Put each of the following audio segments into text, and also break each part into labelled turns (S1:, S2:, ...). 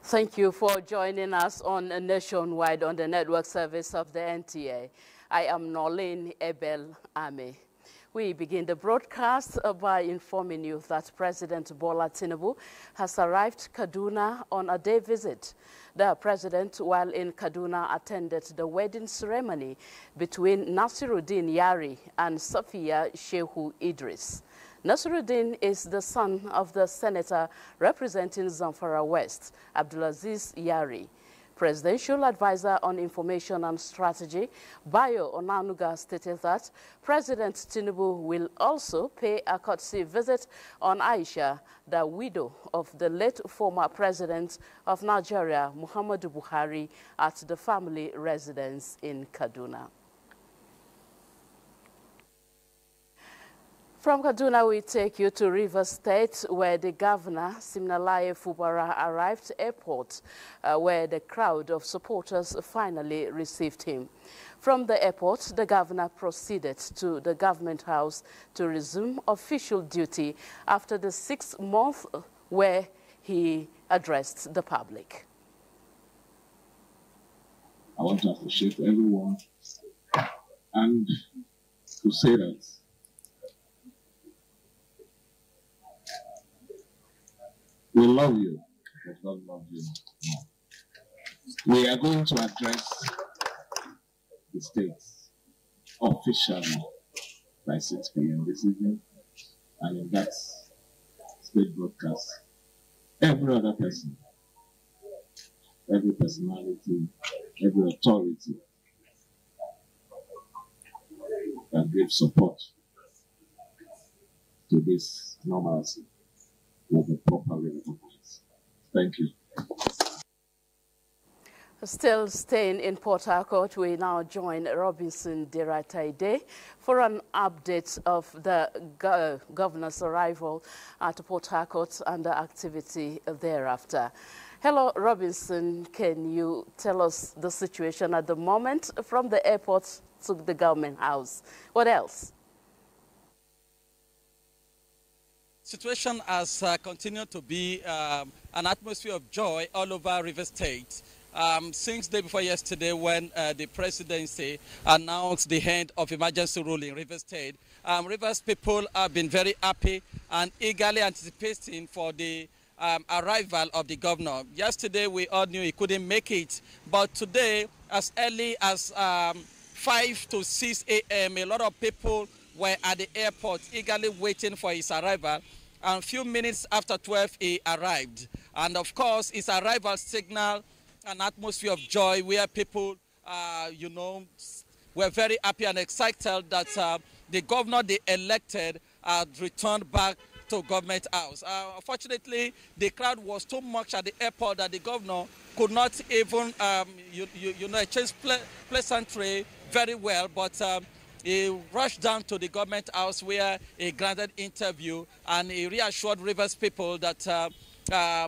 S1: Thank you for joining us on Nationwide on the network service of the NTA. I am Nolene Ebel Ame. We begin the broadcast by informing you that President Bola Tinubu has arrived Kaduna on a day visit. The president, while in Kaduna, attended the wedding ceremony between Nasiruddin Yari and Safiya Shehu Idris. Nasiruddin is the son of the senator representing Zamfara West, Abdulaziz Yari. Presidential Advisor on Information and Strategy, Bayo Onanuga, stated that President Tinubu will also pay a courtesy visit on Aisha, the widow of the late former president of Nigeria, Muhammadu Buhari, at the family residence in Kaduna. From Kaduna, we take you to Rivers State, where the governor, Siminalayi Fubara, arrived airport, where the crowd of supporters finally received him. From the airport, the governor proceeded to the government house to resume official duty after the 6 months where he addressed the public.
S2: I want to appreciate everyone and to say that we love you, but God loves you more. We are going to address the states officially by 6 p.m. this evening, and in that state broadcast, every other person, every personality, every authority that gives support to this normalcy will be properly recognized. Thank you.
S1: Still staying in Port Harcourt, we now join Robinson Derataide for an update of the governor's arrival at Port Harcourt and the activity thereafter. Hello, Robinson. Can you tell us the situation at the moment from the airport to the government house? What else?
S3: Situation has continued to be an atmosphere of joy all over Rivers State. Since the day before yesterday, when the presidency announced the end of emergency rule in Rivers State, Rivers people have been very happy and eagerly anticipating for the arrival of the governor. Yesterday, we all knew he couldn't make it, but today, as early as 5 to 6 a.m., a lot of people were at the airport eagerly waiting for his arrival. And a few minutes after 12, he arrived. And of course, his arrival signaled an atmosphere of joy where people, were very happy and excited that the governor they elected had returned back to government house. Unfortunately, the crowd was too much at the airport that the governor could not even, exchange pleasantry very well, but he rushed down to the government house where he granted interview, and he reassured Rivers people that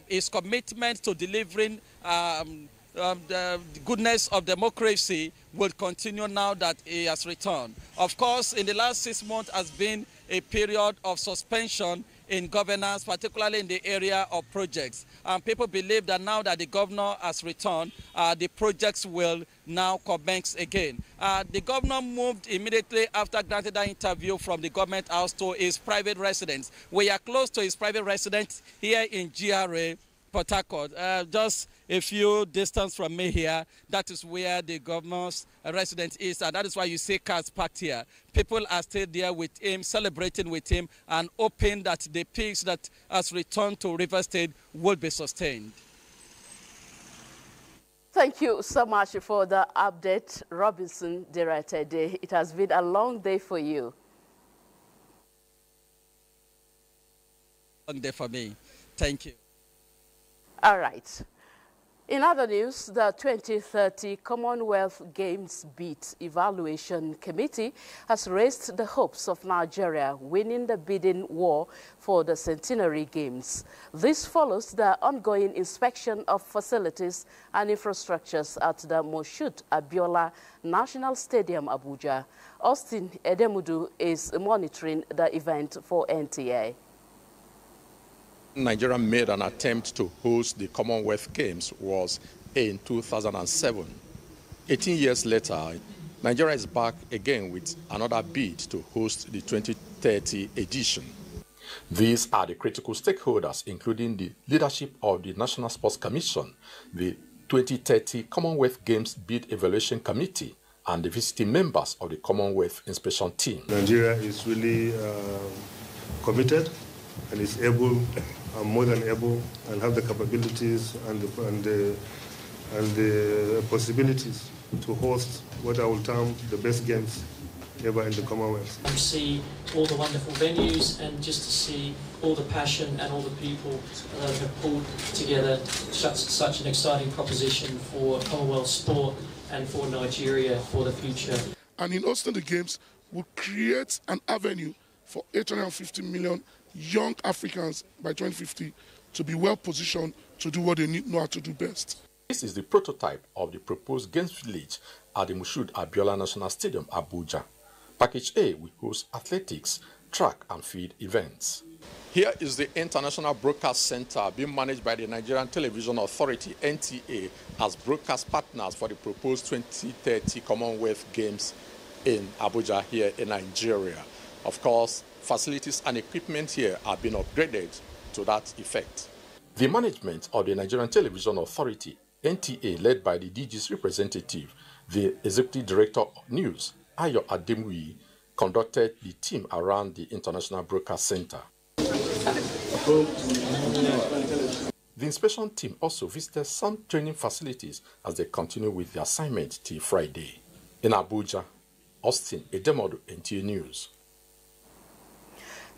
S3: his commitment to delivering the goodness of democracy will continue now that he has returned. Of course, in the last 6 months has been a period of suspension in governance, particularly in the area of projects. And people believe that now that the governor has returned, the projects will now commence again. The governor moved immediately after granting that interview from the government house to his private residence. We are close to his private residence here in GRA, Port Harcourt. Just a few distance from me here, that is where the governor's residence is, and that is why you see cars parked here. People are still there with him, celebrating with him, and hoping that the peace that has returned to Rivers State will be sustained.
S1: Thank you so much for the update, Robinson Derataide. It has been a long day for you.
S3: Long day for me. Thank you.
S1: All right. In other news, the 2030 Commonwealth Games Bid Evaluation Committee has raised the hopes of Nigeria winning the bidding war for the Centenary Games. This follows the ongoing inspection of facilities and infrastructures at the Moshood Abiola National Stadium, Abuja. Austin Edemudu is monitoring the event for NTA.
S4: Nigeria made an attempt to host the Commonwealth Games was in 2007. 18 years later, Nigeria is back again with another bid to host the 2030 edition. These are the critical stakeholders, including the leadership of the National Sports Commission, the 2030 Commonwealth Games Bid Evaluation Committee, and the visiting members of the Commonwealth Inspection Team.
S5: Nigeria is really committed and is able, more than able, and have the capabilities and the possibilities to host what I will term the best games ever in the Commonwealth.
S6: To see all the wonderful venues and just to see all the passion and all the people that have pulled together such an exciting proposition for Commonwealth sport and for Nigeria for the future.
S7: And in hosting the games will create an avenue for 850 million young Africans by 2050 to be well positioned to do what they know how to do best.
S4: This is the prototype of the proposed Games Village at the Moshood Abiola National Stadium, Abuja. Package A will host athletics, track and field events. Here is the International Broadcast Center being managed by the Nigerian Television Authority, NTA, as broadcast partners for the proposed 2030 Commonwealth Games in Abuja here in Nigeria. Of course, facilities and equipment here are being upgraded to that effect. The management of the Nigerian Television Authority, NTA, led by the DG's representative, the Executive Director of News, Ayo Ademui, conducted the team around the International Broadcast Center. The inspection team also visited some training facilities as they continue with the assignment till Friday. In Abuja, Austin Edemodu, NTA News.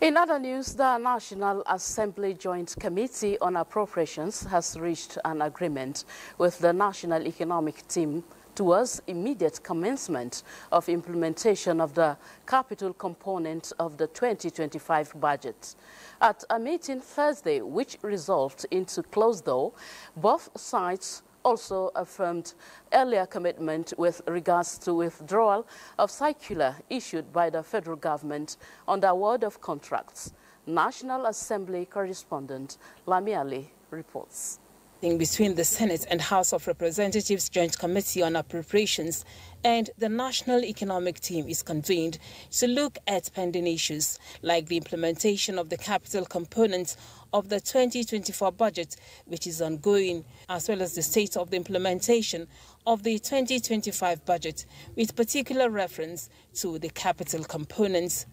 S1: In other news, the National Assembly Joint Committee on Appropriations has reached an agreement with the National Economic Team towards immediate commencement of implementation of the capital component of the 2025 budget. At a meeting Thursday, which resolved into closed door, both sides also affirmed earlier commitment with regards to withdrawal of circular issued by the federal government on the award of contracts. National Assembly correspondent Lami Ali reports.
S8: Between the Senate and House of Representatives Joint Committee on Appropriations and the National Economic Team is convened to look at pending issues like the implementation of the capital component of the 2024 budget, which is ongoing, as well as the state of the implementation of the 2025 budget, with particular reference to the capital components.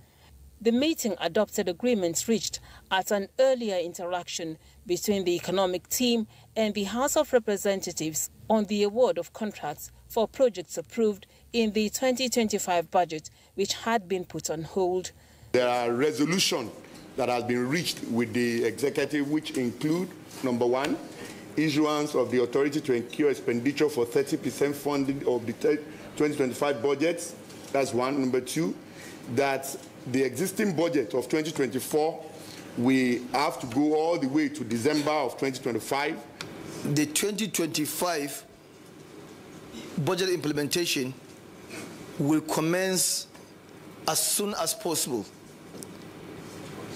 S8: The meeting adopted agreements reached at an earlier interaction between the economic team and the House of Representatives on the award of contracts for projects approved in the 2025 budget, which had been put on hold.
S9: There are resolutions that have been reached with the executive, which include, number one, issuance of the authority to incur expenditure for 30% funding of the 2025 budgets. That's one. Number two, that the existing budget of 2024, we have to go all the way to December of 2025.
S10: The 2025 budget implementation will commence as soon as possible,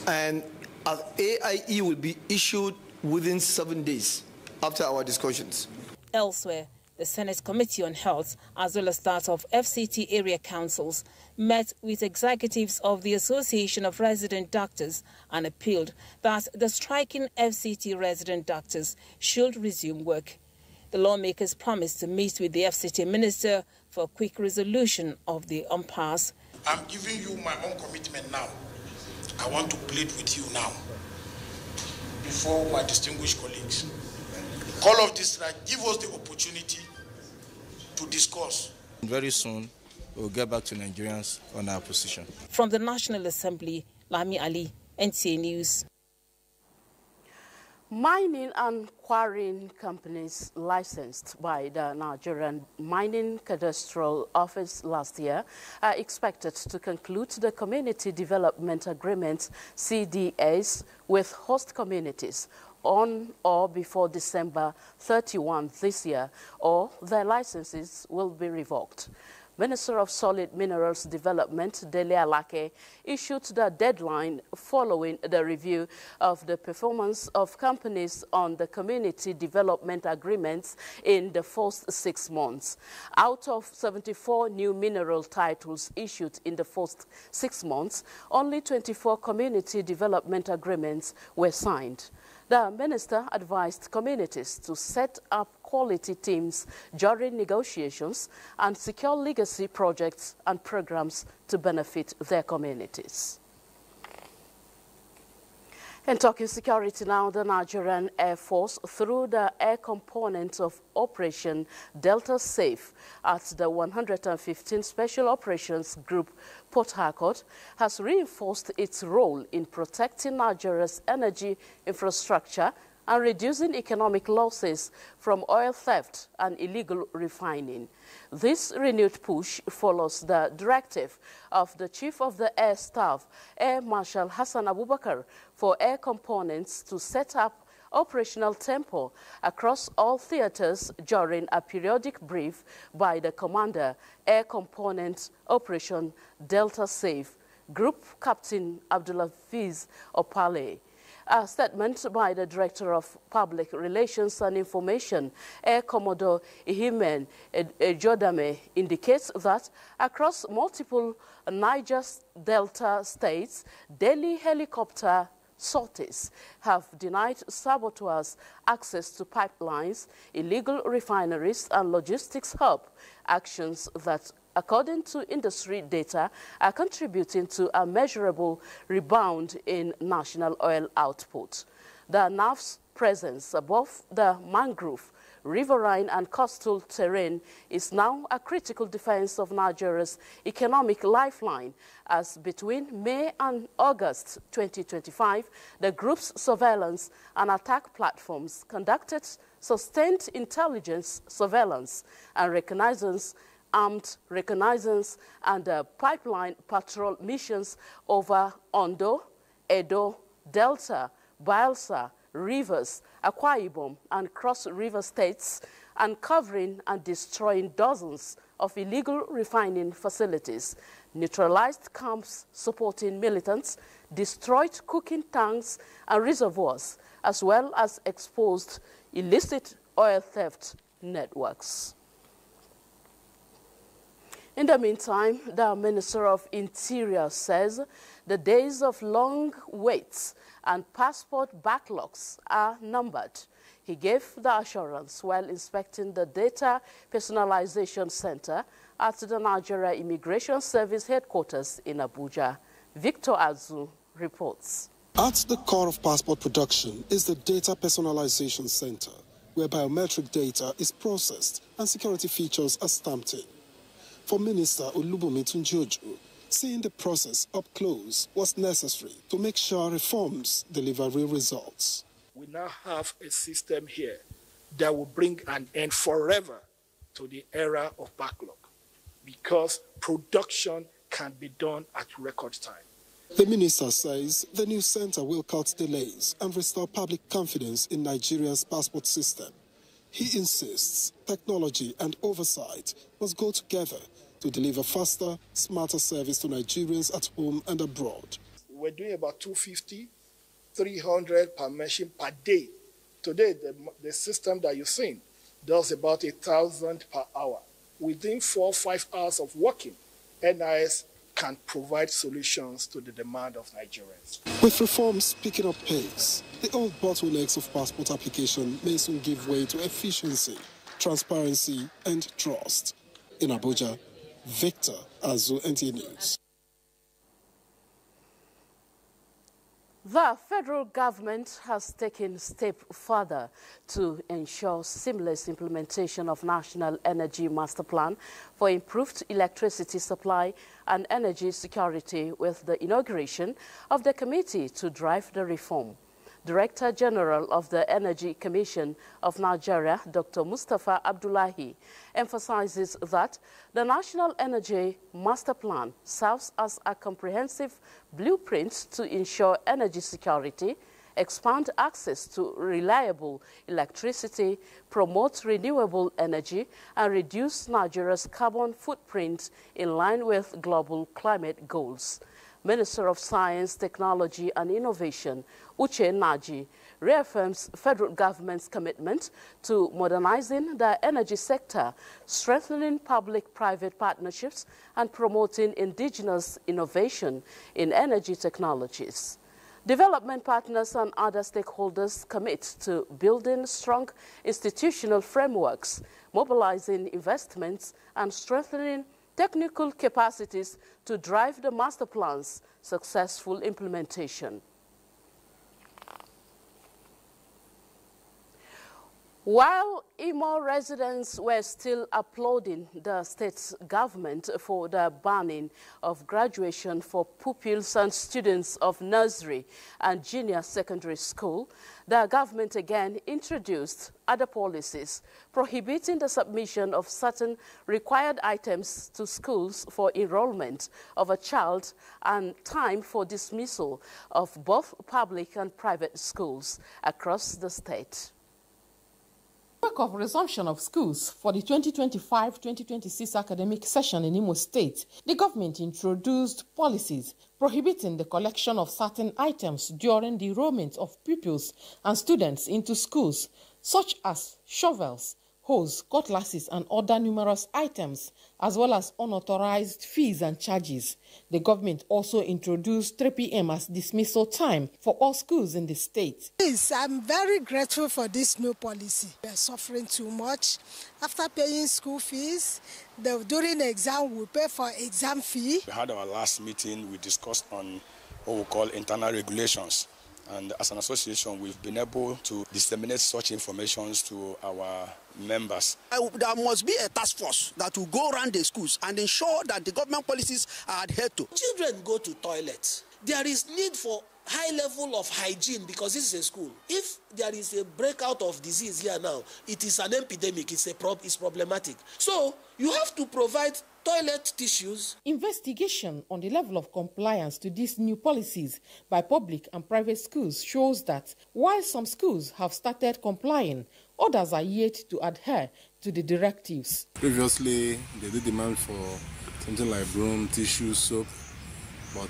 S10: and AIE will be issued within 7 days after our discussions.
S8: Elsewhere, the Senate Committee on Health, as well as that of FCT area councils, met with executives of the Association of Resident Doctors and appealed that the striking FCT resident doctors should resume work. The lawmakers promised to meet with the FCT minister for a quick resolution of the impasse.
S11: I'm giving you my own commitment now. I want to plead with you now, before my distinguished colleagues. All of this, give us the opportunity to discuss.
S12: Very soon, we'll get back to Nigerians on our position.
S8: From the National Assembly, Lami Ali, NTA News.
S1: Mining and quarrying companies licensed by the Nigerian Mining Cadastral Office last year are expected to conclude the Community Development Agreement CDAs with host communities on or before December 31 this year, or their licenses will be revoked. Minister of Solid Minerals Development, Dele Alake, issued the deadline following the review of the performance of companies on the community development agreements in the first 6 months. Out of 74 new mineral titles issued in the first 6 months, only 24 community development agreements were signed. The minister advised communities to set up quality teams during negotiations and secure legacy projects and programs to benefit their communities. And talking security now, the Nigerian Air Force, through the air component of Operation Delta Safe at the 115th Special Operations Group, Port Harcourt, has reinforced its role in protecting Nigeria's energy infrastructure and reducing economic losses from oil theft and illegal refining. This renewed push follows the directive of the Chief of the Air Staff, Air Marshal Hassan Abubakar, for air components to set up operational tempo across all theaters during a periodic brief by the Commander, Air Component Operation Delta Safe, Group Captain Abdulaziz Opale. A statement by the Director of Public Relations and Information, Air Commodore Ihimen Ejodame, indicates that across multiple Niger Delta states, daily helicopter sorties have denied saboteurs access to pipelines, illegal refineries and logistics hub, actions that, according to industry data, are contributing to a measurable rebound in national oil output. The NAF's presence above the mangrove, riverine and coastal terrain is now a critical defense of Nigeria's economic lifeline, as between May and August 2025, the group's surveillance and attack platforms conducted sustained intelligence surveillance and armed reconnaissance and pipeline patrol missions over Ondo, Edo, Delta, Bayelsa, Rivers, Akwa Ibom, and Cross River states, uncovering and destroying dozens of illegal refining facilities, neutralized camps supporting militants, destroyed cooking tanks and reservoirs, as well as exposed illicit oil theft networks. In the meantime, the Minister of Interior says the days of long waits and passport backlogs are numbered. He gave the assurance while inspecting the Data Personalization Center at the Nigeria Immigration Service headquarters in Abuja. Victor Azu reports.
S13: At the core of passport production is the Data Personalization Center, where biometric data is processed and security features are stamped in. For Minister Olubunmi Tunjioju, seeing the process up close was necessary to make sure reforms deliver real results.
S14: We now have a system here that will bring an end forever to the era of backlog, because production can be done at record time.
S13: The minister says the new center will cut delays and restore public confidence in Nigeria's passport system. He insists technology and oversight must go together to deliver faster, smarter service to Nigerians at home and abroad.
S14: We're doing about 250, 300 per machine per day. Today, the system that you've seen does about 1,000 per hour. Within 4 or 5 hours of working, NIS can provide solutions to the demand of Nigerians.
S13: With reforms picking up pace, the old bottlenecks of passport application may soon give way to efficiency, transparency, and trust. In Abuja, Victor Azu, NTA News.
S1: The federal government has taken a step further to ensure seamless implementation of National Energy Master Plan for improved electricity supply and energy security with the inauguration of the committee to drive the reform. Director General of the Energy Commission of Nigeria, Dr. Mustafa Abdullahi, emphasizes that the National Energy Master Plan serves as a comprehensive blueprint to ensure energy security, expand access to reliable electricity, promote renewable energy, and reduce Nigeria's carbon footprint in line with global climate goals. Minister of Science, Technology and Innovation, Uche Naji, reaffirms federal government's commitment to modernizing the energy sector, strengthening public-private partnerships, and promoting indigenous innovation in energy technologies. Development partners and other stakeholders commit to building strong institutional frameworks, mobilizing investments, and strengthening technical capacities to drive the master plan's successful implementation. While Imo residents were still applauding the state government for the banning of graduation for pupils and students of nursery and junior secondary school, the government again introduced other policies prohibiting the submission of certain required items to schools for enrollment of a child and time for dismissal of both public and private schools across the state.
S15: Of resumption of schools for the 2025-2026 academic session in Imo State, the government introduced policies prohibiting the collection of certain items during the enrollment of pupils and students into schools, such as shovels, hose, cutlasses, and other numerous items, as well as unauthorized fees and charges. The government also introduced 3 p.m. as dismissal time for all schools in the state.
S16: Yes, I'm very grateful for this new policy. We are suffering too much. After paying school fees, during the exam, we pay for exam fee.
S17: We had our last meeting, we discussed on what we call internal regulations. And as an association, we've been able to disseminate such information to our members.
S18: There must be a task force that will go around the schools and ensure that the government policies are adhered to.
S19: Children go to toilets. There is need for high level of hygiene because this is a school. If there is a breakout of disease here now, it is an epidemic, it's problematic. So you have to provide toilet tissues.
S15: Investigation on the level of compliance to these new policies by public and private schools shows that while some schools have started complying, others are yet to adhere to the directives.
S20: Previously, they did demand for something like broom, tissue, soap, but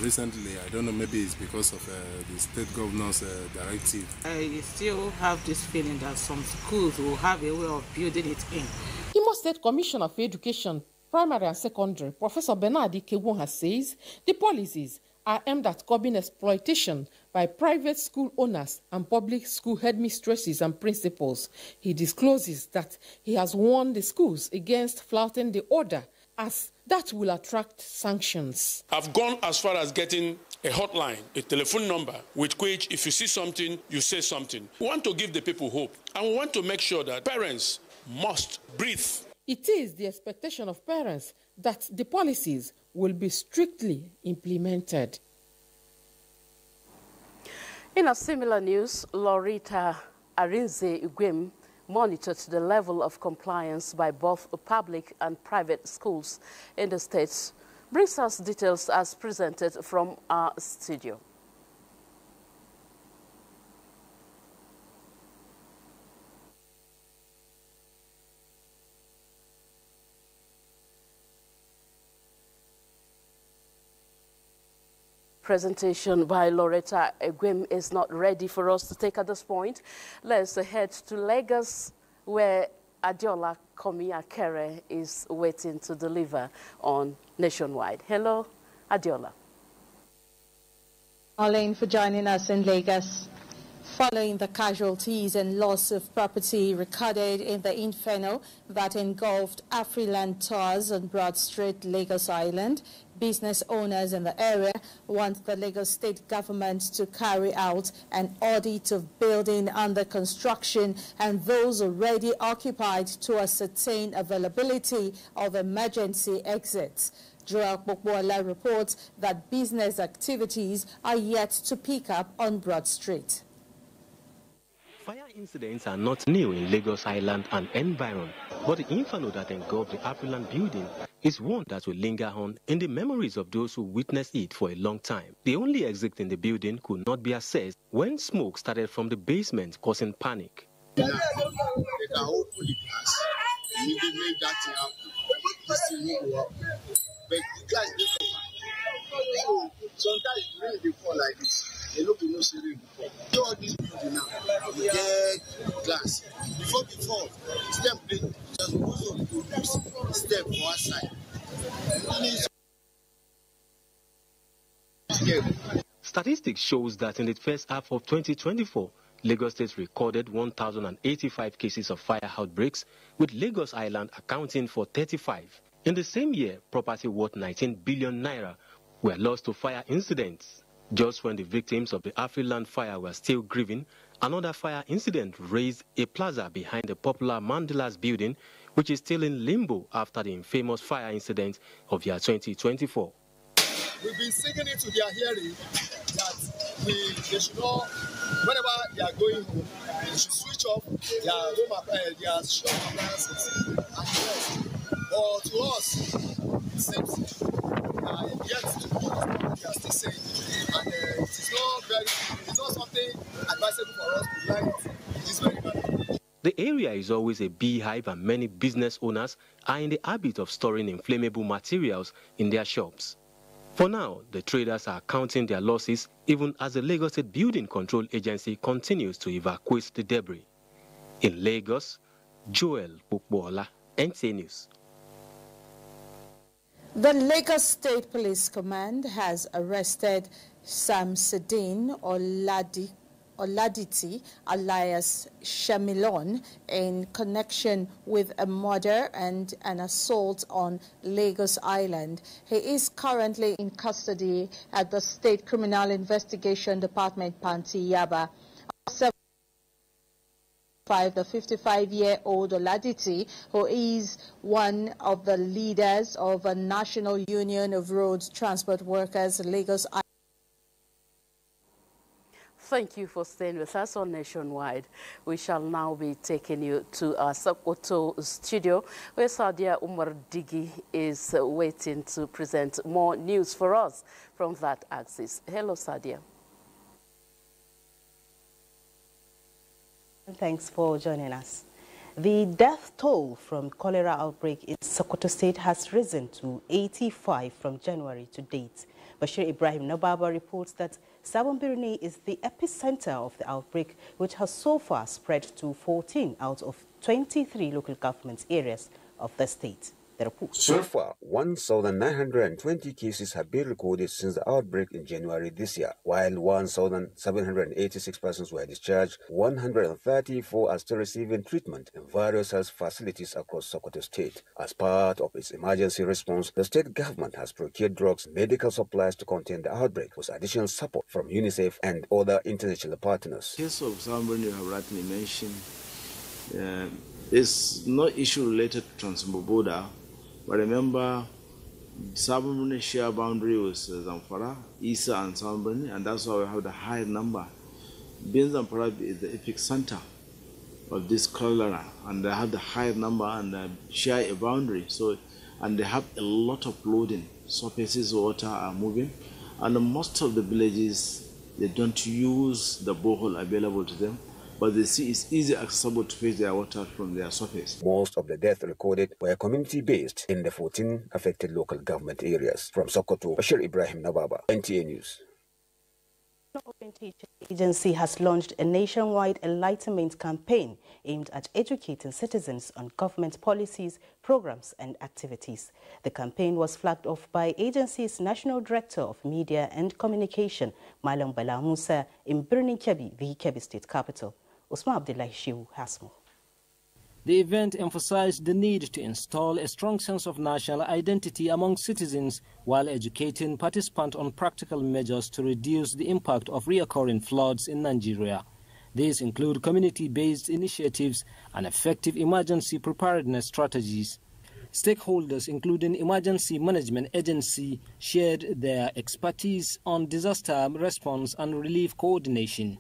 S20: recently, I don't know, maybe it's because of the state governor's directive.
S21: I still have this feeling that some schools will have a way of building it in.
S15: Imo State Commissioner for Education, Primary and Secondary, Professor Bernardi Kewonha says the policies are aimed at curbing exploitation by private school owners and public school headmistresses and principals. He discloses that he has warned the schools against flouting the order, as that will attract sanctions.
S22: I've gone as far as getting a hotline, a telephone number, with which if you see something, you say something. We want to give the people hope, and we want to make sure that parents must breathe.
S15: It is the expectation of parents that the policies will be strictly implemented.
S1: In a similar news, Loretta Arinze Ugwem monitored the level of compliance by both public and private schools in the state. Brings us details as presented from our studio. Presentation by Loretta Egwem is not ready for us to take at this point. Let's head to Lagos, where Adiola Komi-Akere is waiting to deliver on Nationwide. Hello, Adiola.
S23: Arlene, for joining us in Lagos. Following the casualties and loss of property recorded in the inferno that engulfed Afriland Towers on Broad Street, Lagos Island, business owners in the area want the Lagos state government to carry out an audit of building under construction and those already occupied to ascertain availability of emergency exits. Joel Bokbola reports that business activities are yet to pick up on Broad Street.
S24: Fire incidents are not new in Lagos Island and environ, but the inferno that engulfed the Afriland building is one that will linger on in the memories of those who witnessed it for a long time. The only exit in the building could not be accessed when smoke started from the basement, causing panic.
S2: They can open the glass. Immediately that thing happen. This thing will go up. But the glass is different. Sometimes when they fall like this, they look no serious before. So all this building now, we get glass. Before, step they just supposed to use step for outside.
S24: Statistics shows that in the first half of 2024, Lagos State recorded 1,085 cases of fire outbreaks, with Lagos Island accounting for 35. In the same year, property worth 19 billion naira were lost to fire incidents. Just when the victims of the Afriland fire were still grieving, another fire incident razed a plaza behind the popular Mandela's building, which is still in limbo after the infamous fire incident of year 2024.
S2: We've been singing it to their hearing that they should not, whenever they are going home, they should switch off their shop appliances and rest. But to us, it seems yet to do what they are still saying, and it's not something advisable for us to learn in this very manner.
S24: The area is always a beehive, and many business owners are in the habit of storing inflammable materials in their shops. For now, the traders are counting their losses even as the Lagos State Building Control Agency continues to evacuate the debris. In Lagos, Joel Pukbola, NTA News.
S23: The Lagos State Police Command has arrested Samsudeen Oladiti alias Shamilon in connection with a murder and an assault on Lagos Island. He is currently in custody at the State Criminal Investigation Department, Panti Yaba. The 55-year-old Oladiti, who is one of the leaders of a National Union of Road Transport Workers, Lagos Island.
S1: Thank you for staying with us on Nationwide. We shall now be taking you to our Sokoto studio, where Sadia Umar Digi is waiting to present more news for us from that axis. Hello, Sadia.
S3: Thanks for joining us. The death toll from cholera outbreak in Sokoto State has risen to 85 from January to date. Bashir Ibrahim Nababa reports that Sabon Birni is the epicenter of the outbreak, which has so far spread to 14 out of 23 local government areas of the state. The report.
S5: So far, 1,920 cases have been recorded since the outbreak in January this year, while 1,786 persons were discharged. 134 are still receiving treatment in various health facilities across Sokoto State. As part of its emergency response, the state government has procured drugs, medical supplies to contain the outbreak, with additional support from UNICEF and other international partners.
S6: The case of Sabon you have rightly mentioned is no issue related to Trans-Border. But remember, Sabon share boundary with Zamfara, Isa and Sabon, and that's why we have the high number. Being Zamfara is the epicenter of this cholera, and they have the high number and share a boundary. So, and they have a lot of flooding. Surfaces water are moving, and most of the villages, they don't use the borehole available to them, but they see it's easy accessible to fetch their water from their surface.
S5: Most of the deaths recorded were community-based in the 14 affected local government areas. From Sokoto, Bashir Ibrahim Nababa, NTA News.
S3: The Orientation Agency has launched a nationwide enlightenment campaign aimed at educating citizens on government policies, programs and activities. The campaign was flagged off by agency's National Director of Media and Communication, Malam Bala Musa, in Birnin Kebbi, the Kebbi State capital. Usman Abdullahi Shiu has more.
S25: The event emphasized the need to install a strong sense of national identity among citizens while educating participants on practical measures to reduce the impact of recurring floods in Nigeria. These include community-based initiatives and effective emergency preparedness strategies. Stakeholders, including Emergency Management Agency, shared their expertise on disaster response and relief coordination.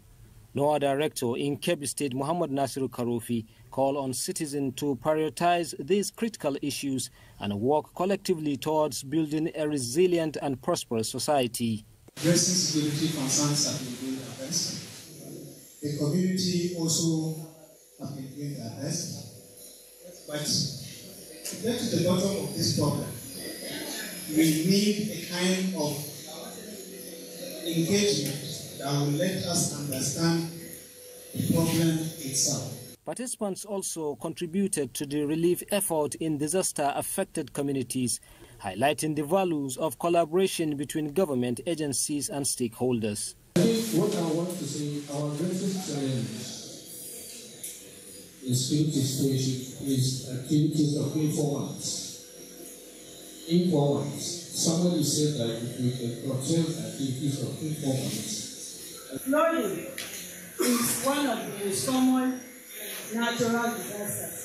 S25: NOAA Director in Kebbi State, Muhammad Nasiru Karofi, called on citizens to prioritize these critical issues and work collectively towards building a resilient and prosperous society.
S4: Addressing security concerns have been doing their best. The community also have been doing their best. But to get to the bottom of this problem, we need a kind of engagement that will let us understand the problem itself.
S25: Participants also contributed to the relief effort in disaster-affected communities, highlighting the values of collaboration between government agencies and stakeholders.
S4: I think what I want to say, our greatest challenge in security situation is activities of informants. Somebody said that if we can curtail activities of informants.
S7: Flooding is one of the most common natural disasters.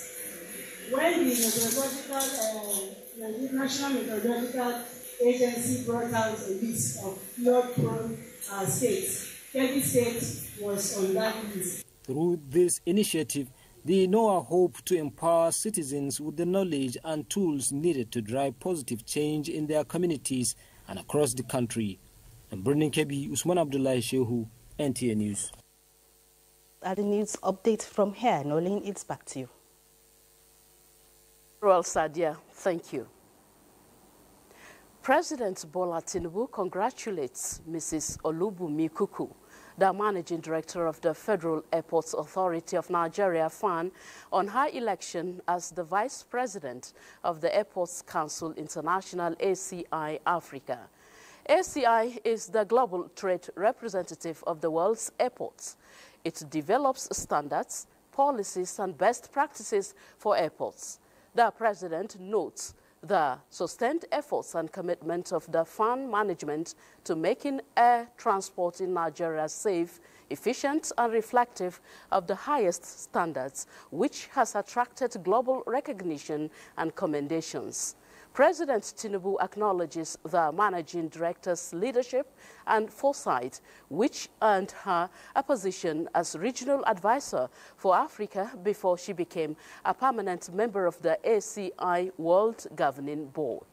S7: When the National Meteorological Agency brought out a list of flood-prone states, Kebbi State was on that list.
S25: Through this initiative, the NOAA hope to empower citizens with the knowledge and tools needed to drive positive change in their communities and across the country. I'm Brendan Kebbi, Usman Abdullahi Shehu, NTA News.
S3: At the news update from here, Nolene, it's back to you.
S1: Well, Sadia, thank you. President Bola Tinubu congratulates Mrs. Olubunmi Kuku, the Managing Director of the Federal Airports Authority of Nigeria, FAN, on her election as the Vice President of the Airports Council International, ACI Africa. ACI is the global trade representative of the world's airports. It develops standards, policies, and best practices for airports. The President notes the sustained efforts and commitment of the FAN management to making air transport in Nigeria safe, efficient, and reflective of the highest standards, which has attracted global recognition and commendations. President Tinubu acknowledges the Managing Director's leadership and foresight, which earned her a position as Regional Advisor for Africa before she became a permanent member of the ACI World Governing Board.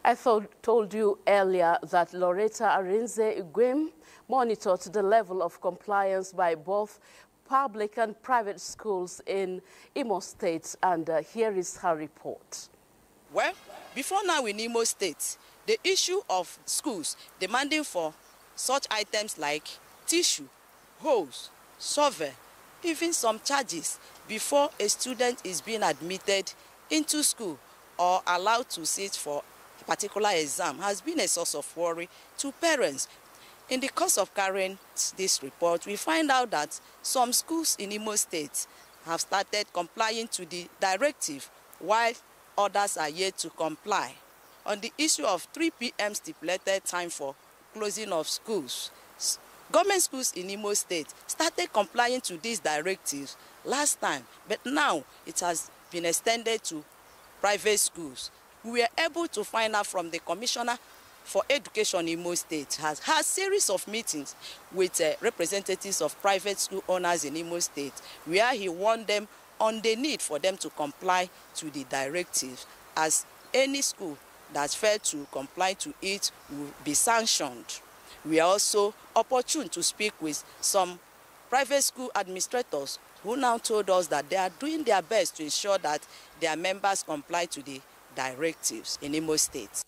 S1: I told you earlier that Loretta Arinze-Igwem monitored the level of compliance by both public and private schools in Imo State, and here is her report.
S9: Well, before now in Imo State, the issue of schools demanding for such items like tissue, hose, shovel, even some charges before a student is being admitted into school or allowed to sit for a particular exam has been a source of worry to parents. In the course of carrying this report, we find out that some schools in Imo State have started complying to the directive, while others are yet to comply. On the issue of 3 p.m. stipulated time for closing of schools, government schools in Imo State started complying to these directives last time, but now it has been extended to private schools. We were able to find out from the Commissioner for Education in Imo State has had a series of meetings with representatives of private school owners in Imo State, where he warned them on the need for them to comply to the directives, as any school that failed to comply to it will be sanctioned. We are also opportune to speak with some private school administrators who now told us that they are doing their best to ensure that their members comply to the directives in Imo State.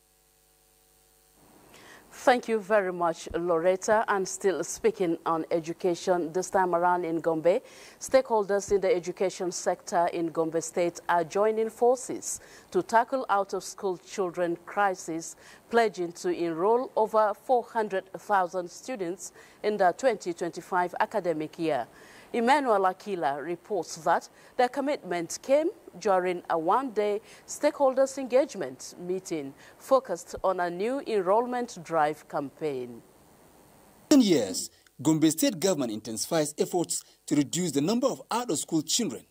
S1: Thank you very much, Loretta. And still speaking on education, this time around in Gombe, stakeholders in the education sector in Gombe State are joining forces to tackle out-of-school children crisis, pledging to enroll over 400,000 students in the 2025 academic year. Emmanuel Akila reports that their commitment came during a one-day stakeholders engagement meeting focused on a new enrollment drive campaign.
S10: In years, Gombe State government intensifies efforts to reduce the number of out-of-school children,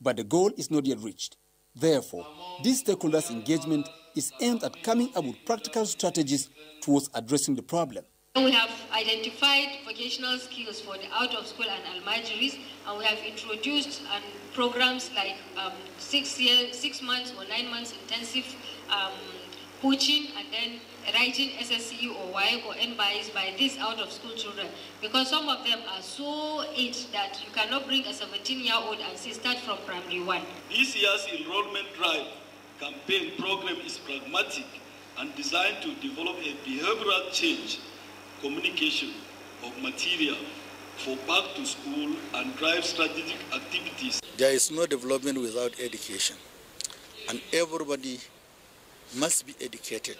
S10: but the goal is not yet reached. Therefore, this stakeholders engagement is aimed at coming up with practical strategies towards addressing the problem.
S8: We have identified vocational skills for the out-of-school and almajiris, and we have introduced programs like 6 months or 9 months intensive coaching, and then writing SSCE or YEC or NBIs by these out-of-school children, because some of them are so aged that you cannot bring a 17-year-old and say start from primary 1.
S11: This year's enrollment drive campaign program is pragmatic and designed to develop a behavioral change communication of material for back to school and drive strategic activities.
S12: There is no development without education, and everybody must be educated.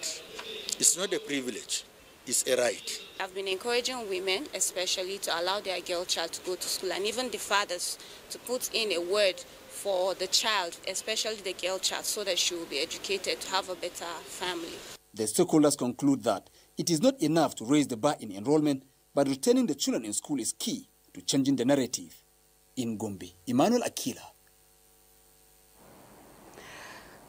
S12: It's not a privilege, it's a right.
S13: I've been encouraging women especially to allow their girl child to go to school, and even the fathers to put in a word for the child, especially the girl child, so that she will be educated to have a better family.
S10: The stakeholders conclude that it is not enough to raise the bar in enrollment, but returning the children in school is key to changing the narrative. In Gombe, Emmanuel Akila.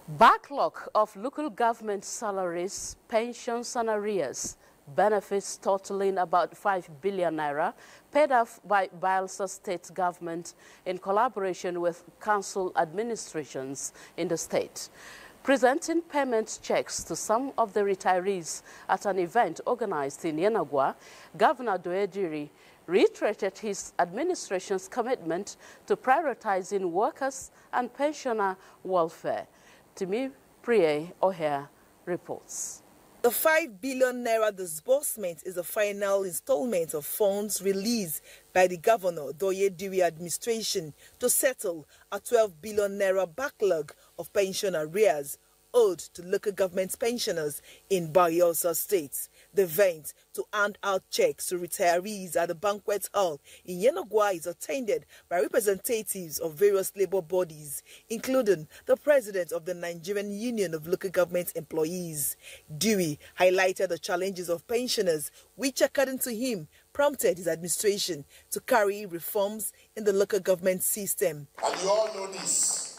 S1: Backlog of local government salaries, pensions and arrears, benefits totaling about 5 billion naira, paid off by Bayelsa state government in collaboration with council administrations in the state. Presenting payment checks to some of the retirees at an event organized in Yenagua, Governor Doediri reiterated his administration's commitment to prioritizing workers and pensioner welfare. Timi Priye O'Hare reports.
S14: The 5 billion naira disbursement is the final installment of funds released by the Governor Doediri administration to settle a 12 billion naira backlog of pension arrears owed to local government pensioners in Bayelsa State. The event to hand out checks to retirees at the banquet hall in Yenagua is attended by representatives of various labor bodies, including the president of the Nigerian Union of Local Government Employees. Dewey highlighted the challenges of pensioners, which, according to him, prompted his administration to carry reforms in the local government system.
S26: And you all know this.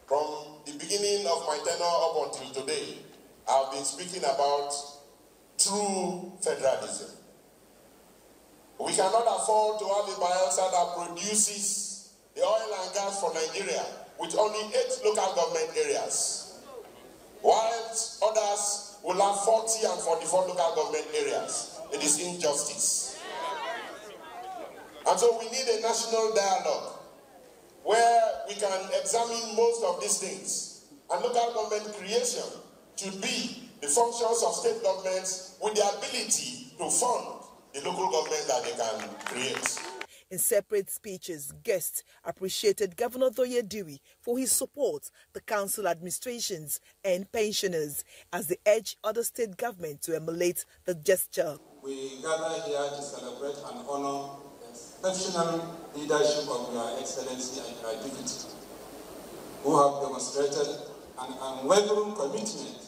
S26: From the beginning of my tenure up until today, I've been speaking about true federalism. We cannot afford to have a Bayelsa that produces the oil and gas for Nigeria with only 8 local government areas, whilst others will have 40 and 44 local government areas. It is injustice. And so we need a national dialogue where we can examine most of these things. And local government creation should be the functions of state governments with the ability to fund the local government that they can create.
S14: In separate speeches, guests appreciated Governor Doediri for his support, the council administrations and pensioners, as they urged other state governments to emulate the gesture.
S27: We gather here to celebrate and honor the exceptional leadership of Your Excellency and Your Deputy, who have demonstrated an unwavering commitment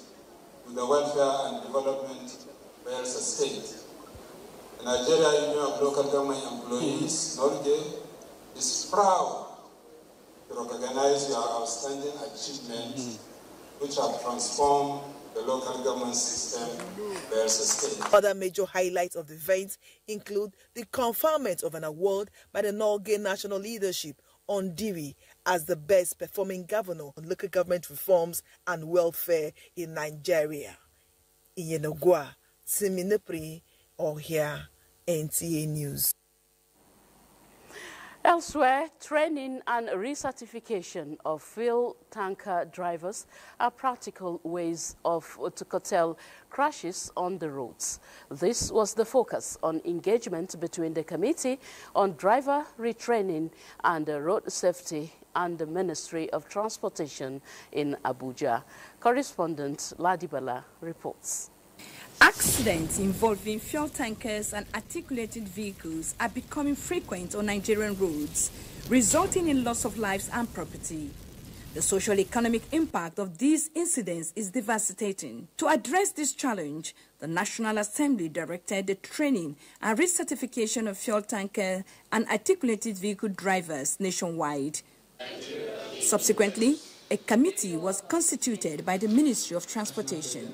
S27: to the welfare and development of Bayelsa State. The Nigeria Union of Local Government Employees, NORGE, is proud to recognize your outstanding achievements, which have transformed the local government system of Bayelsa State.
S14: Other major highlights of the event include the conferment of an award by the NORGE national leadership on Dewey as the best performing governor on local government reforms and welfare in Nigeria. In Yenagua, Siminepri, O'Hare, NTA News.
S1: Elsewhere, training and recertification of fuel tanker drivers are practical ways to curtail crashes on the roads. This was the focus on engagement between the Committee on Driver Retraining and Road Safety and the Ministry of Transportation in Abuja. Correspondent Ladibala reports.
S28: Accidents involving fuel tankers and articulated vehicles are becoming frequent on Nigerian roads, resulting in loss of lives and property. The social-economic impact of these incidents is devastating. To address this challenge, the National Assembly directed the training and recertification of fuel tanker and articulated vehicle drivers nationwide. Subsequently, a committee was constituted by the Ministry of Transportation.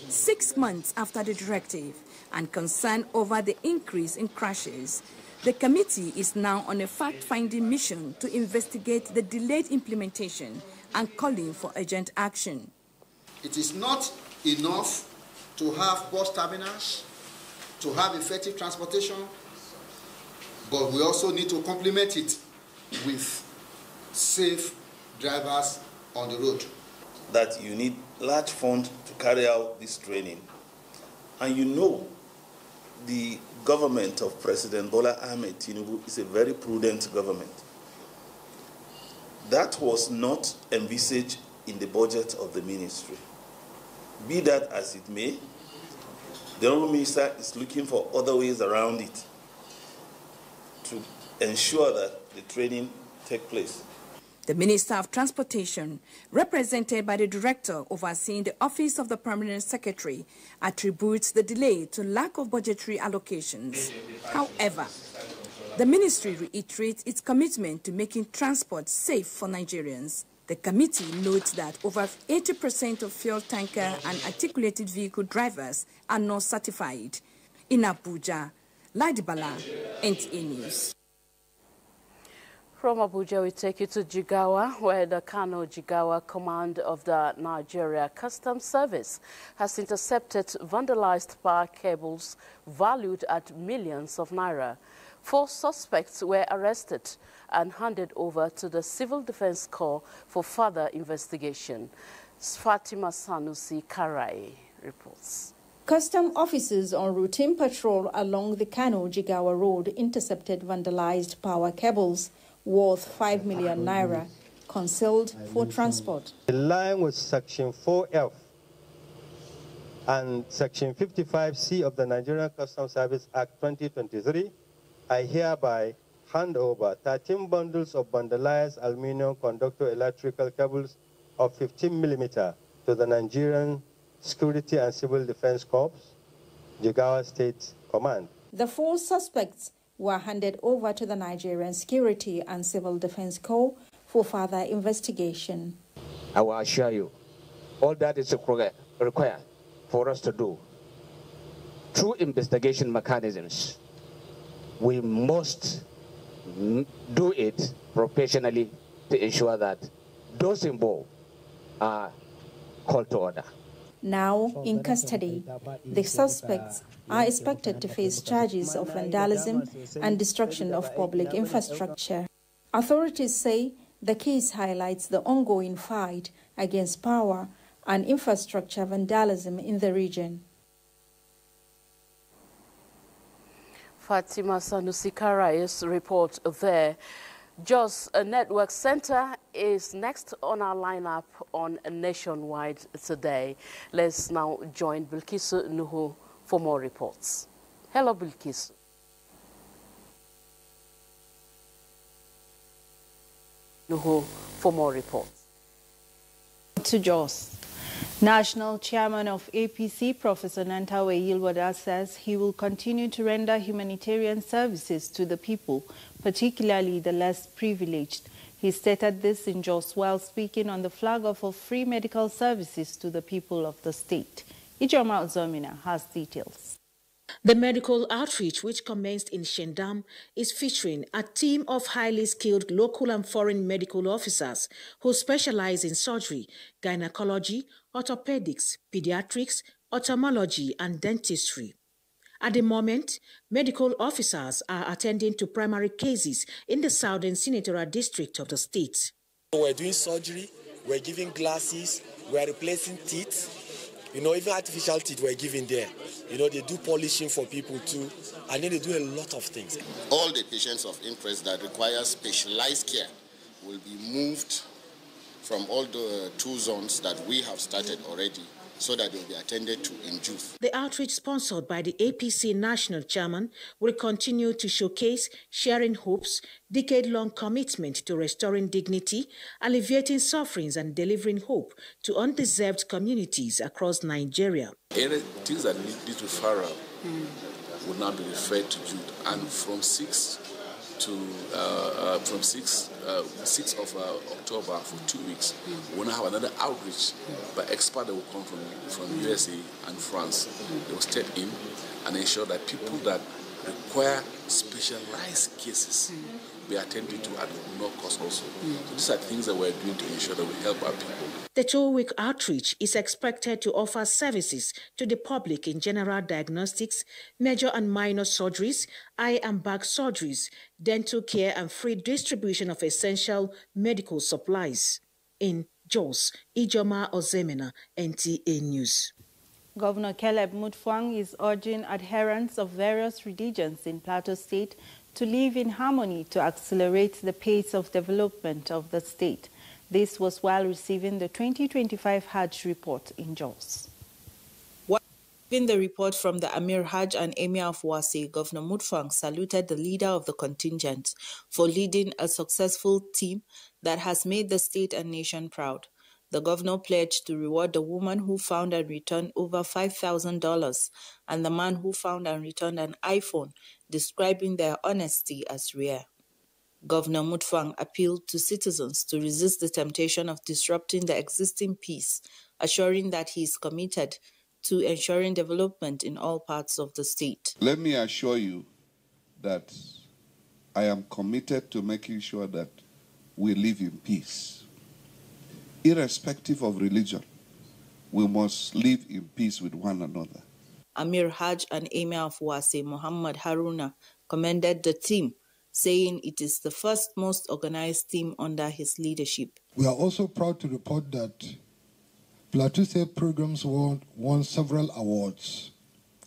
S28: 6 months after the directive and concern over the increase in crashes, the committee is now on a fact-finding mission to investigate the delayed implementation and calling for urgent action.
S15: It is not enough to have bus terminals, to have effective transportation, but we also need to complement it with safe drivers on the road.
S16: That you need large funds to carry out this training. And you know the government of President Bola Ahmed Tinubu is a very prudent government. That was not envisaged in the budget of the ministry. Be that as it may, the Honourable Minister is looking for other ways around it to ensure that the training takes place.
S28: The Minister of Transportation, represented by the Director overseeing the Office of the Permanent Secretary, attributes the delay to lack of budgetary allocations. However, the ministry reiterates its commitment to making transport safe for Nigerians. The committee notes that over 80% of fuel tanker and articulated vehicle drivers are not certified. In Abuja, Ladibala, NTA News.
S1: From Abuja, we take you to Jigawa, where the Kano Jigawa Command of the Nigeria Customs Service has intercepted vandalized power cables valued at millions of naira. 4 suspects were arrested and handed over to the Civil Defense Corps for further investigation. Fatima Sanusi Karai reports.
S17: Custom officers on routine patrol along the Kano Jigawa Road intercepted vandalized power cables worth 5 million naira, concealed for transport.
S18: In line with Section 4F and Section 55C of the Nigerian Customs Service Act 2023, I hereby hand over 13 bundles of bundleized aluminum conductor electrical cables of 15 mm to the Nigerian Security and Civil Defense Corps, Jigawa State Command.
S17: The 4 suspects were handed over to the Nigerian Security and Civil Defense Corps for further investigation.
S19: I will assure you, all that is required for us to do through investigation mechanisms, we must do it professionally to ensure that those involved are called to order.
S17: Now in custody, the suspects are expected to face charges of vandalism and destruction of public infrastructure. Authorities say the case highlights the ongoing fight against power and infrastructure vandalism in the region.
S1: Fatima Sanusi Karai's report there. Jos Network Center is next on our lineup on Nationwide today. Let's now join Bilkisu Nuhu for more reports. Hello, Bilkisu. Nuhu for more reports.
S20: To Jos. National Chairman of APC, Professor Nantawe Yilwada, says he will continue to render humanitarian services to the people, particularly the less privileged. He stated this in Jos while speaking on the flag-off of free medical services to the people of the state. Ijoma Ozomina has details.
S21: The medical outreach, which commenced in Shendam, is featuring a team of highly skilled local and foreign medical officers who specialize in surgery, gynecology, orthopedics, pediatrics, ophthalmology, and dentistry. At the moment, medical officers are attending to primary cases in the southern senatorial district of the state.
S22: We're doing surgery, we're giving glasses, we're replacing teeth. Even artificial teeth we're giving there. They do polishing for people too, and then they do a lot of things.
S26: All the patients of interest that require specialized care will be moved from all the 2 zones that we have started already, so that they will be attended to in youth.
S21: The outreach sponsored by the APC National Chairman will continue to showcase sharing hopes, decade-long commitment to restoring dignity, alleviating sufferings and delivering hope to undeserved communities across Nigeria.
S29: Any things that need to refer out will now be referred to youth, and from 6
S2: from 6th of October for 2 weeks. We'll now have another outreach by experts that will come from USA and France. They will step in and ensure that people that require specialized cases be attended to at no cost also. So these are things that we're doing to ensure that we help our people.
S21: The 2-week outreach is expected to offer services to the public in general diagnostics, major and minor surgeries, eye and back surgeries, dental care, and free distribution of essential medical supplies. In Jos, Ijoma Ozemena, NTA News.
S20: Governor Caleb Mutfwang is urging adherents of various religions in Plateau State to live in harmony to accelerate the pace of development of the state. This was while receiving the 2025 Hajj report in Jos.
S4: While receiving the report from the Amir Hajj and Emir of Wase, Governor Mutfwang saluted the leader of the contingent for leading a successful team that has made the state and nation proud. The governor pledged to reward the woman who found and returned over $5,000 and the man who found and returned an iPhone, describing their honesty as rare. Governor Mutfwang appealed to citizens to resist the temptation of disrupting the existing peace, assuring that he is committed to ensuring development in all parts of the state.
S5: Let me assure you that I am committed to making sure that we live in peace. Irrespective of religion, we must live in peace with one another.
S4: Amir Hajj and Emir of Wase, Muhammad Haruna, commended the team, saying it is the first most organized team under his leadership.
S6: We are also proud to report that Plateau State programs won several awards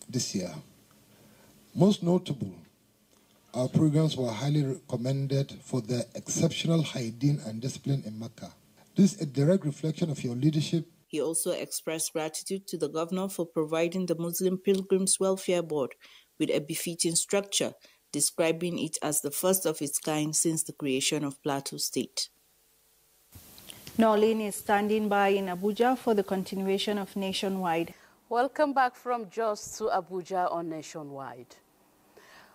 S6: this year. Most notable, our programs were highly recommended for their exceptional hygiene and discipline in Mecca. This is a direct reflection of your leadership.
S4: He also expressed gratitude to the governor for providing the Muslim Pilgrims Welfare Board with a befitting structure, describing it as the first of its kind since the creation of Plateau State.
S20: Norlin is standing by in Abuja for the continuation of Nationwide.
S1: Welcome back from Jos to Abuja on Nationwide.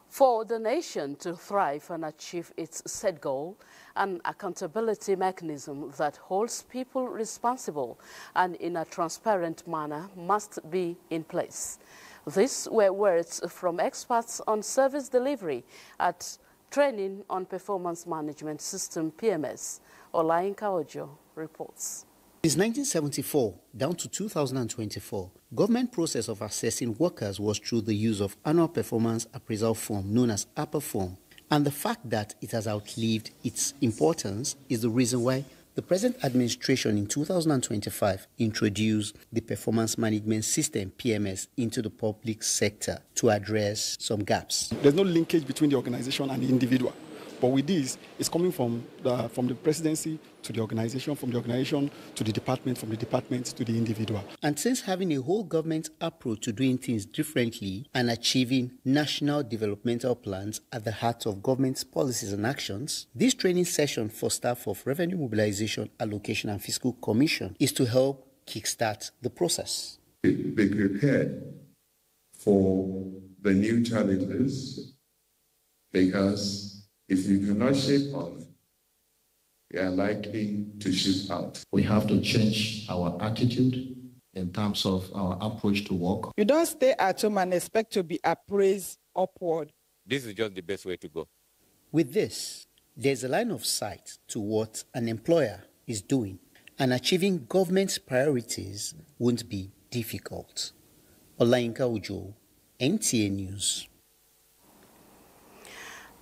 S1: For the nation to thrive and achieve its set goal, an accountability mechanism that holds people responsible and in a transparent manner must be in place. These were words from experts on service delivery at Training on Performance Management System PMS. Olainka Ojo reports.
S7: Since 1974 down to 2024, government process of assessing workers was through the use of annual performance appraisal form known as APA form. And the fact that it has outlived its importance is the reason why the present administration in 2025 introduced the Performance Management System, PMS, into the public sector to address some gaps.
S23: There's no linkage between the organization and the individual. But with this, it's coming from the presidency to the organization, from the organization to the department, from the department to the individual.
S7: And since having a whole government approach to doing things differently and achieving national developmental plans at the heart of government's policies and actions, this training session for staff of Revenue Mobilization, Allocation and Fiscal Commission is to help kickstart the process.
S24: Be prepared for the new challenges, because if you do not shape up, you are likely to ship out.
S25: We have to change our attitude in terms of our approach to work.
S29: You don't stay at home and expect to be appraised upward.
S30: This is just the best way to go.
S7: With this, there's a line of sight to what an employer is doing, and achieving government's priorities won't be difficult. Olainka Ojo, NTA News.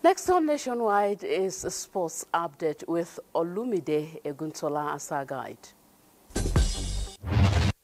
S1: Next on Nationwide is a sports update with Olumide Eguntola as our guide.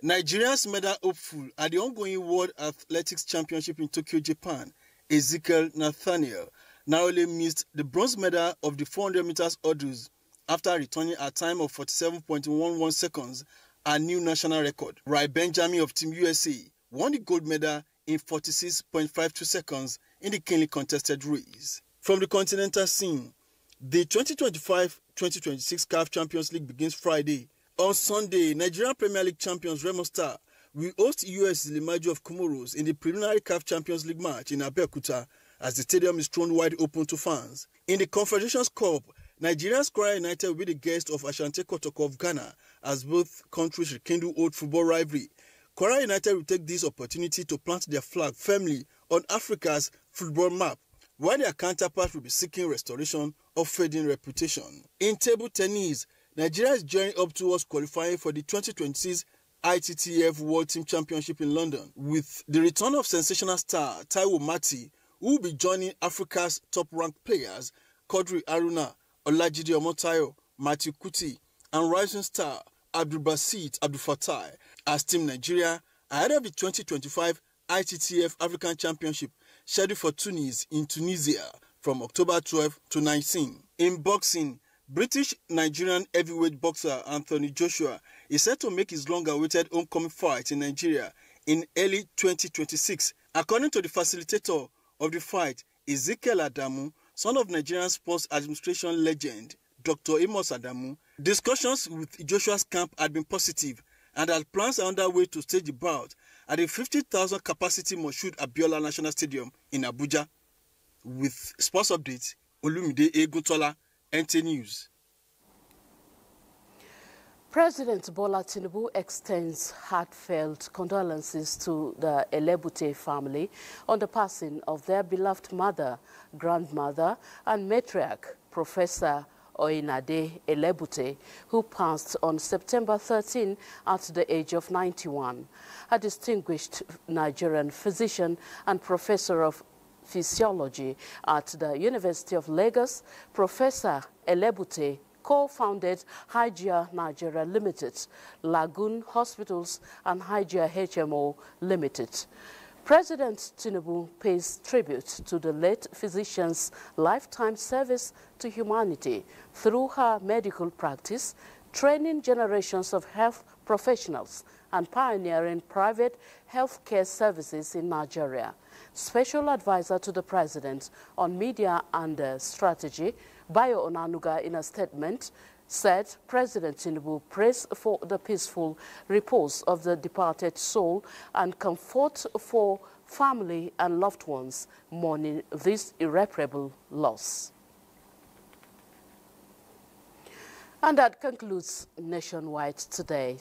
S31: Nigeria's medal hopeful at the ongoing World Athletics Championship in Tokyo, Japan, Ezekiel Nathaniel, narrowly missed the bronze medal of the 400 meters hurdles after returning a time of 47.11 seconds, a new national record. Rai Benjamin of Team USA won the gold medal in 46.52 seconds in the keenly contested race. From the continental scene, the 2025-2026 CAF Champions League begins Friday. On Sunday, Nigerian Premier League champions Remo Star will host US Limajo of Comoros in the preliminary CAF Champions League match in Abeokuta as the stadium is thrown wide open to fans. In the Confederations Cup, Nigeria's Kwara United will be the guest of Ashanti Kotoko of Ghana as both countries rekindle old football rivalry. Kwara United will take this opportunity to plant their flag firmly on Africa's football map, while their counterparts will be seeking restoration of fading reputation. In table tennis, Nigeria is gearing up towards qualifying for the 2026 ITTF World Team Championship in London, with the return of sensational star Taiwo Mati, who will be joining Africa's top-ranked players Quadri Aruna, Olajide Omotayo, Matthew Kuti, and rising star Abdulbasit Abdulfatai as Team Nigeria ahead of the 2025 ITTF African Championship scheduled for Tunis in Tunisia from October 12 to 19. In boxing, British-Nigerian heavyweight boxer Anthony Joshua is set to make his long-awaited homecoming fight in Nigeria in early 2026. According to the facilitator of the fight, Ezekiel Adamu, son of Nigerian sports administration legend Dr. Amos Adamu, discussions with Joshua's camp had been positive and that plans are underway to stage the bout at the 50,000 capacity Moshood Abiola National Stadium in Abuja. With sports updates, Olumide Eguntola, NT News.
S1: President Bola Tinubu extends heartfelt condolences to the Elebute family on the passing of their beloved mother, grandmother, and matriarch, Professor Oyinade Elebute, who passed on September 13 at the age of 91. A distinguished Nigerian physician and professor of physiology at the University of Lagos, Professor Elebute co-founded Hygia Nigeria Limited, Lagoon Hospitals, and Hygia HMO Limited. President Tinubu pays tribute to the late physician's lifetime service to humanity through her medical practice, training generations of health professionals, and pioneering private healthcare services in Nigeria. Special advisor to the president on media and strategy, Bayo Onanuga, in a statement, said President Tinubu prays for the peaceful repose of the departed soul and comfort for family and loved ones mourning this irreparable loss. And that concludes Nationwide today.